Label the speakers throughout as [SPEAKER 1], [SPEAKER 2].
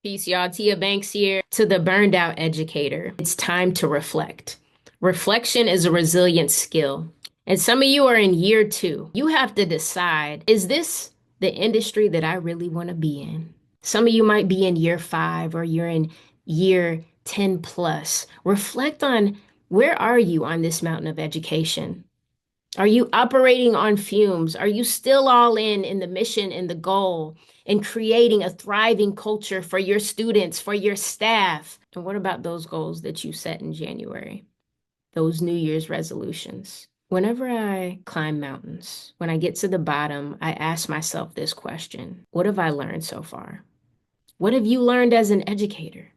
[SPEAKER 1] Peace, y'all. Tia Banks here. To the burned out educator. It's time to reflect. Reflection is a resilient skill. And some of you are in year 2. You have to decide, is this the industry that I really want to be in? Some of you might be in year 5 or you're in year 10 plus. Reflect on, where are you on this mountain of education? Are you operating on fumes? Are you still all in the mission and the goal and creating a thriving culture for your students, for your staff? And what about those goals that you set in January? Those New Year's resolutions? Whenever I climb mountains, when I get to the bottom, I ask myself this question: what have I learned so far? What have you learned as an educator?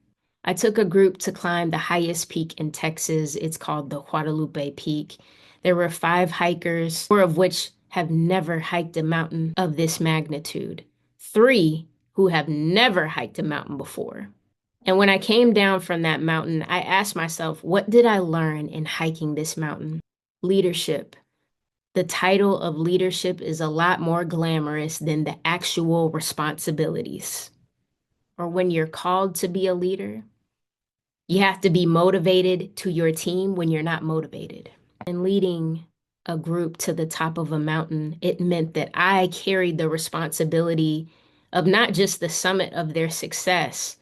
[SPEAKER 1] I took a group to climb the highest peak in Texas. It's called the Guadalupe Peak. There were 5 hikers, 4 of which have never hiked a mountain of this magnitude, 3 who have never hiked a mountain before. And when I came down from that mountain, I asked myself, what did I learn in hiking this mountain? Leadership. The title of leadership is a lot more glamorous than the actual responsibilities. Or when you're called to be a leader, you have to be motivated to your team when you're not motivated. And leading a group to the top of a mountain, it meant that I carried the responsibility of not just the summit of their success,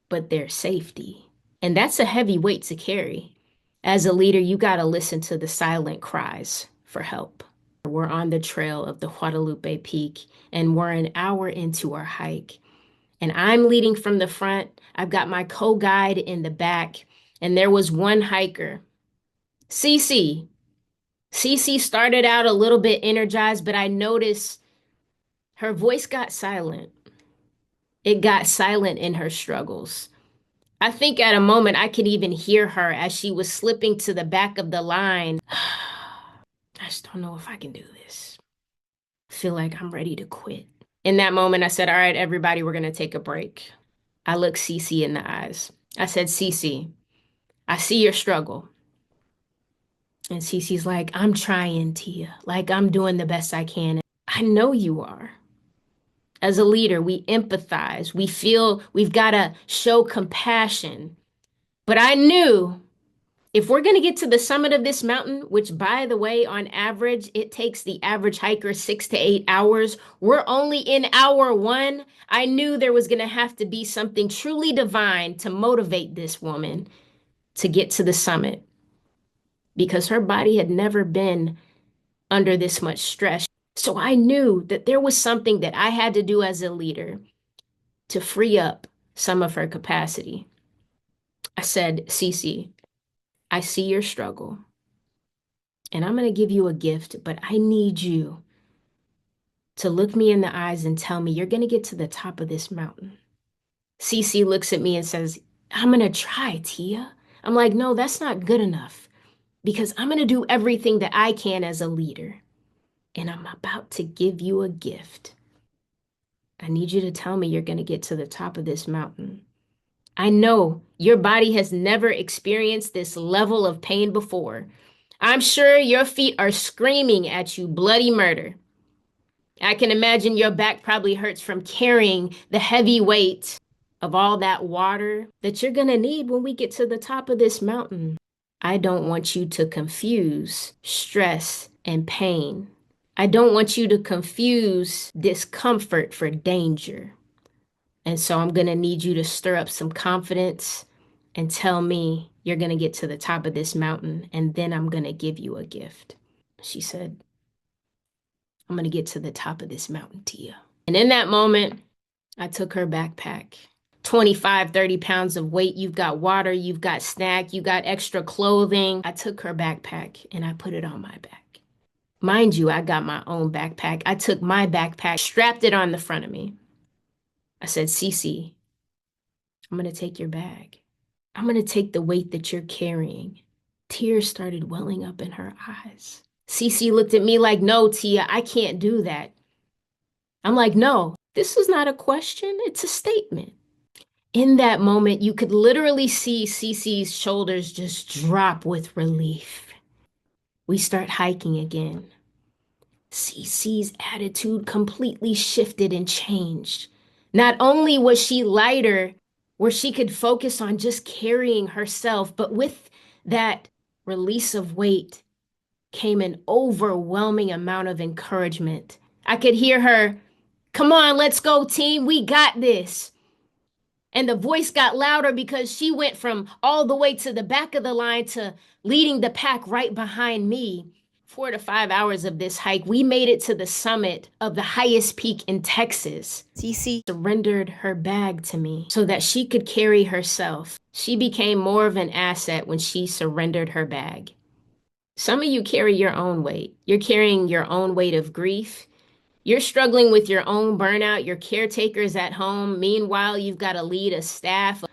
[SPEAKER 1] but their safety. And that's a heavy weight to carry. As a leader, you got to listen to the silent cries for help. We're on the trail of the Guadalupe Peak, and we're an hour into our hike. And I'm leading from the front. I've got my co-guide in the back. And there was one hiker, Cece. Cece started out a little bit energized, but I noticed her voice got silent. It got silent in her struggles. I think at a moment I could even hear her as she was slipping to the back of the line. I just don't know if I can do this. I feel like I'm ready to quit. In that moment, I said, all right, everybody, we're going to take a break. I looked Cece in the eyes. I said, Cece, I see your struggle. And Cece's like, I'm trying, Tia. Like, I'm doing the best I can. I know you are. As a leader, we empathize. We feel we've got to show compassion. But I knew if we're going to get to the summit of this mountain, which, by the way, on average, it takes the average hiker 6 to 8 hours. We're only in hour 1. I knew there was going to have to be something truly divine to motivate this woman to get to the summit, because her body had never been under this much stress. So I knew that there was something that I had to do as a leader to free up some of her capacity. I said, Cece, I see your struggle, and I'm going to give you a gift, but I need you to look me in the eyes and tell me you're going to get to the top of this mountain. Cece looks at me and says, I'm going to try, Tia. I'm like, no, that's not good enough, because I'm going to do everything that I can as a leader, and I'm about to give you a gift. I need you to tell me you're going to get to the top of this mountain. I know your body has never experienced this level of pain before. I'm sure your feet are screaming at you bloody murder. I can imagine your back probably hurts from carrying the heavy weight of all that water that you're going to need when we get to the top of this mountain. I don't want you to confuse stress and pain. I don't want you to confuse discomfort for danger. And so I'm going to need you to stir up some confidence and tell me you're going to get to the top of this mountain, and then I'm going to give you a gift. She said, I'm going to get to the top of this mountain, Tia. And in that moment, I took her backpack. 25, 30 pounds of weight. You've got water, you've got snack, you got extra clothing. I took her backpack and I put it on my back. Mind you, I got my own backpack. I took my backpack, strapped it on the front of me. I said, Cece, I'm going to take your bag. I'm going to take the weight that you're carrying. Tears started welling up in her eyes. Cece looked at me like, no, Tia, I can't do that. I'm like, no, this is not a question. It's a statement. In that moment, you could literally see Cece's shoulders just drop with relief. We start hiking again. Cece's attitude completely shifted and changed. Not only was she lighter, where she could focus on just carrying herself, but with that release of weight came an overwhelming amount of encouragement. I could hear her, "Come on, let's go, team. We got this." And the voice got louder because she went from all the way to the back of the line to leading the pack right behind me. 4 to 5 hours of this hike, we made it to the summit of the highest peak in Texas. Cece surrendered her bag to me so that she could carry herself. She became more of an asset when she surrendered her bag. Some of you carry your own weight. You're carrying your own weight of grief. You're struggling with your own burnout. Your caretaker's at home. Meanwhile, you've got to lead a staff.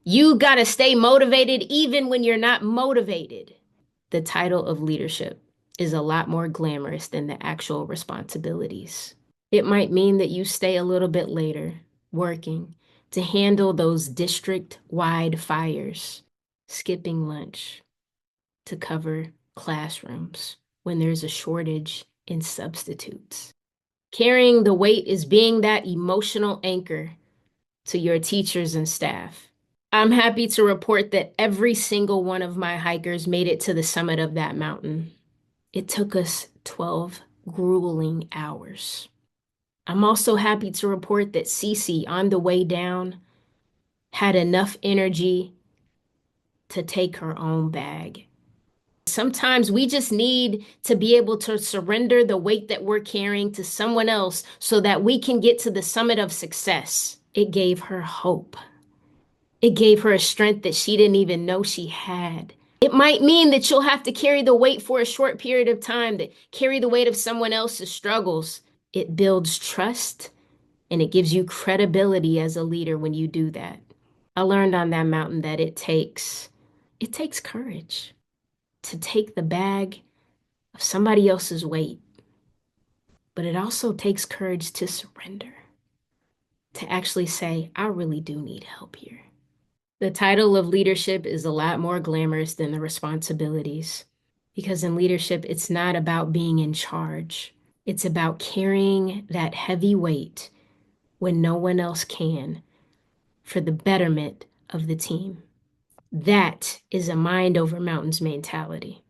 [SPEAKER 1] You got to stay motivated even when you're not motivated. The title of leadership is a lot more glamorous than the actual responsibilities. It might mean that you stay a little bit later working to handle those district-wide fires, skipping lunch to cover classrooms when there's a shortage in substitutes. Carrying the weight is being that emotional anchor to your teachers and staff. I'm happy to report that every single one of my hikers made it to the summit of that mountain. It took us 12 grueling hours. I'm also happy to report that Cece, on the way down, had enough energy to take her own bag. Sometimes we just need to be able to surrender the weight that we're carrying to someone else so that we can get to the summit of success. It gave her hope. It gave her a strength that she didn't even know she had. It might mean that you'll have to carry the weight for a short period of time, that carry the weight of someone else's struggles. It builds trust and it gives you credibility as a leader when you do that. I learned on that mountain that it takes courage to take the bag of somebody else's weight, but it also takes courage to surrender, to actually say, I really do need help here. The title of leadership is a lot more glamorous than the responsibilities, because in leadership, it's not about being in charge. It's about carrying that heavy weight when no one else can for the betterment of the team. That is a mind over mountains mentality.